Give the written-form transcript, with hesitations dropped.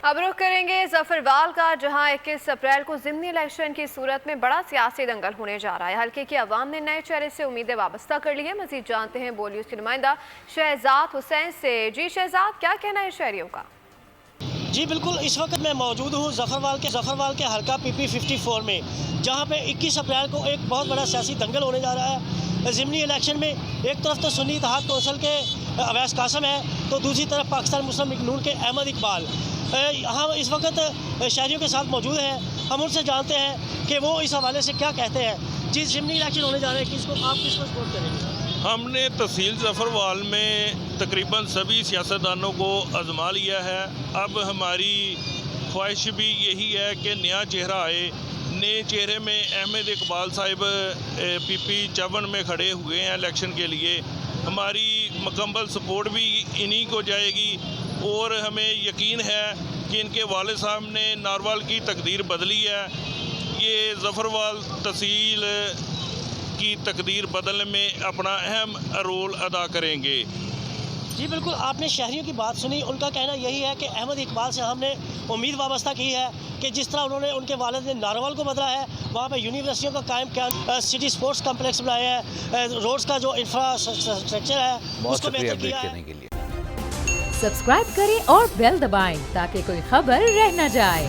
अब रुख करेंगे जफरवाल का, जहां 21 अप्रैल को ज़िमनी इलेक्शन की सूरत में बड़ा सियासी दंगल होने जा रहा है। हल्के की अवाम ने नए चेहरे से उम्मीदें वाबस्ता कर ली है। मजीद जानते हैं बोल न्यूज़ के नुमाइंदा शहजाद हुसैन से। जी शहजाद, क्या कहना है शहरियों का? जी बिल्कुल, इस वक्त मैं मौजूद हूँ जफरवाल के हल्का PP 54 में, जहाँ पे 21 अप्रैल को एक बहुत बड़ा सियासी दंगल होने जा रहा है। ज़िमनी इलेक्शन में एक तरफ तो सुन्नी इत्तेहाद कौंसिल के अवैस कासम है, तो दूसरी तरफ पाकिस्तान मुस्लिम लीग नून के अहमद इकबाल हम इस वक्त शहरियों के साथ मौजूद हैं। हम उनसे जानते हैं कि वो इस हवाले से क्या कहते हैं। जी, ज़िमनी इलेक्शन होने जा रहे हैं, आप किसको सपोर्ट करेंगे? हमने तहसील जफरवाल में तकरीबन सभी सियासतदानों को आजमा लिया है। अब हमारी ख्वाहिश भी यही है कि नया चेहरा आए। नए चेहरे में अहमद इकबाल साहिब PP 54 में खड़े हुए हैं इलेक्शन के लिए। हमारी मुकम्मल सपोर्ट भी इन्हीं को जाएगी और हमें यकीन है कि इनके वालिद साहब ने नारवाल की तकदीर बदली है। ये जफरवाल तहसील की तकदीर बदलने में अपना अहम रोल अदा करेंगे। जी बिल्कुल, आपने शहरियों की बात सुनी। उनका कहना यही है कि अहमद इकबाल से हमने उम्मीद वाबस्ता की है कि जिस तरह उन्होंने उनके वालिद ने नारवाल को बदला है, वहाँ पे यूनिवर्सिटियों का कायम सिटी स्पोर्ट्स कम्प्लेक्स बनाया है, रोड्स का जो इंफ्रास्ट्रक्चर है उसको बेहतर किया है। सब्सक्राइब करें और बेल दबाएं ताकि कोई खबर रह न जाए।